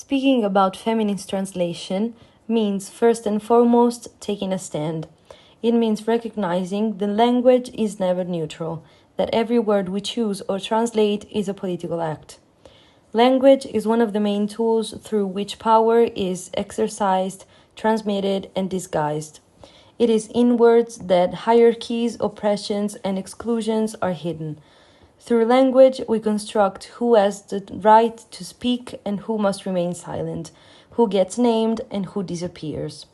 Speaking about feminist translation means first and foremost taking a stand. It means recognizing the language is never neutral, that every word we choose or translate is a political act. Language is one of the main tools through which power is exercised, transmitted, and disguised. It is in words that hierarchies, oppressions, and exclusions are hidden. Through language, we construct who has the right to speak and who must remain silent, who gets named and who disappears.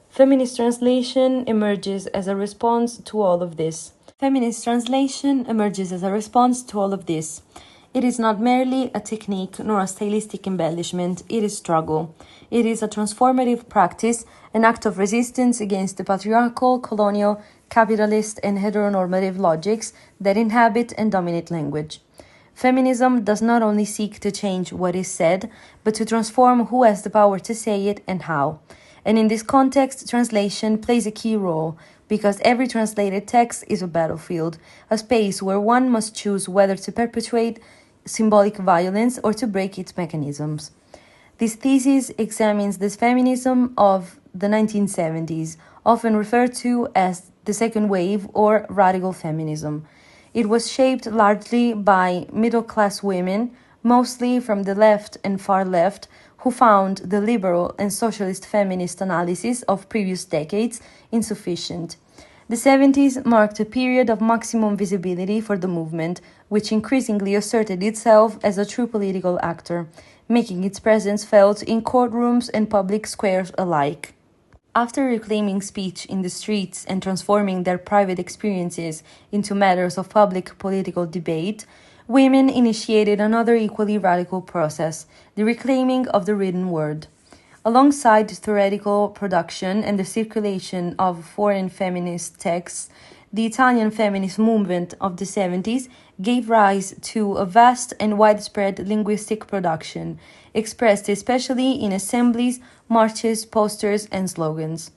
Feminist translation emerges as a response to all of this. It is not merely a technique nor a stylistic embellishment, it is struggle. It is a transformative practice, an act of resistance against the patriarchal, colonial, capitalist, and heteronormative logics that inhabit and dominate language. Feminism does not only seek to change what is said, but to transform who has the power to say it and how. And in this context, translation plays a key role, because every translated text is a battlefield, a space where one must choose whether to perpetuate symbolic violence or to break its mechanisms. This thesis examines this feminism of the 1970s, often referred to as the second wave or radical feminism. It was shaped largely by middle-class women, mostly from the left and far left, who found the liberal and socialist feminist analysis of previous decades insufficient. The 70s marked a period of maximum visibility for the movement, which increasingly asserted itself as a true political actor, making its presence felt in courtrooms and public squares alike. After reclaiming speech in the streets and transforming their private experiences into matters of public political debate, women initiated another equally radical process, the reclaiming of the written word. Alongside theoretical production and the circulation of foreign feminist texts, the Italian feminist movement of the 70s gave rise to a vast and widespread linguistic production, expressed especially in assemblies, marches, posters, and slogans.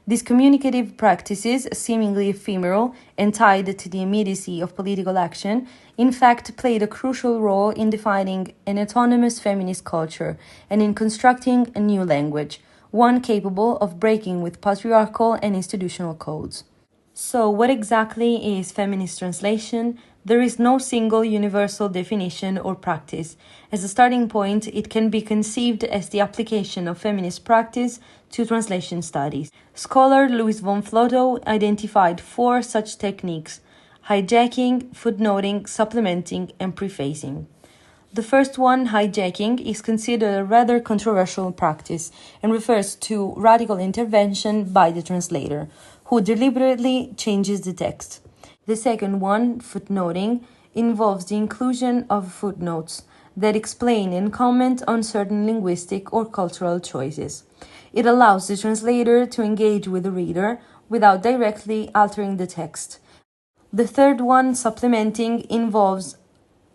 These communicative practices, seemingly ephemeral and tied to the immediacy of political action, in fact played a crucial role in defining an autonomous feminist culture and in constructing a new language, one capable of breaking with patriarchal and institutional codes. So, what exactly is feminist translation? There is no single universal definition or practice. As a starting point, it can be conceived as the application of feminist practice to translation studies. Scholar Louis von Flotow identified 4 such techniques: hijacking, footnoting, supplementing, and prefacing. The first one, hijacking, is considered a rather controversial practice and refers to radical intervention by the translator, who deliberately changes the text. The second one, footnoting, involves the inclusion of footnotes that explain and comment on certain linguistic or cultural choices. It allows the translator to engage with the reader without directly altering the text. The third one, supplementing, involves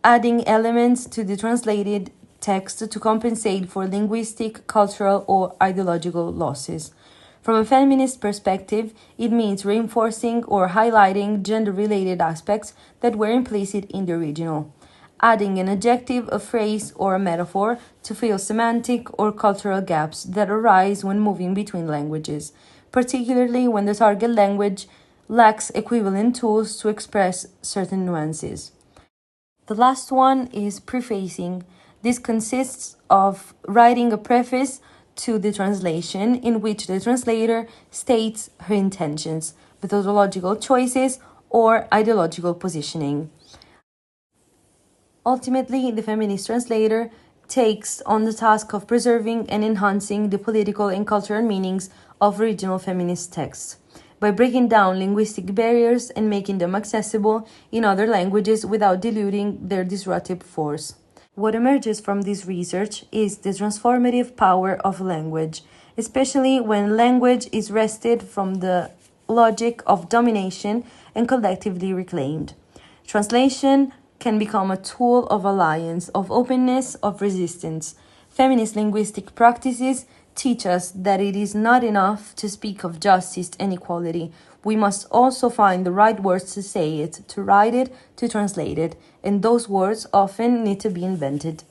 adding elements to the translated text to compensate for linguistic, cultural, or ideological losses. From a feminist perspective, it means reinforcing or highlighting gender-related aspects that were implicit in the original, adding an adjective, a phrase, or a metaphor to fill semantic or cultural gaps that arise when moving between languages, particularly when the target language lacks equivalent tools to express certain nuances. The last one is prefacing. This consists of writing a preface to the translation in which the translator states her intentions, methodological choices, or ideological positioning. Ultimately, the feminist translator takes on the task of preserving and enhancing the political and cultural meanings of original feminist texts by breaking down linguistic barriers and making them accessible in other languages without diluting their disruptive force. What emerges from this research is the transformative power of language, especially when language is wrested from the logic of domination and collectively reclaimed. Translation can become a tool of alliance, of openness, of resistance. Feminist linguistic practices teach us that it is not enough to speak of justice and equality. We must also find the right words to say it, to write it, to translate it, and those words often need to be invented.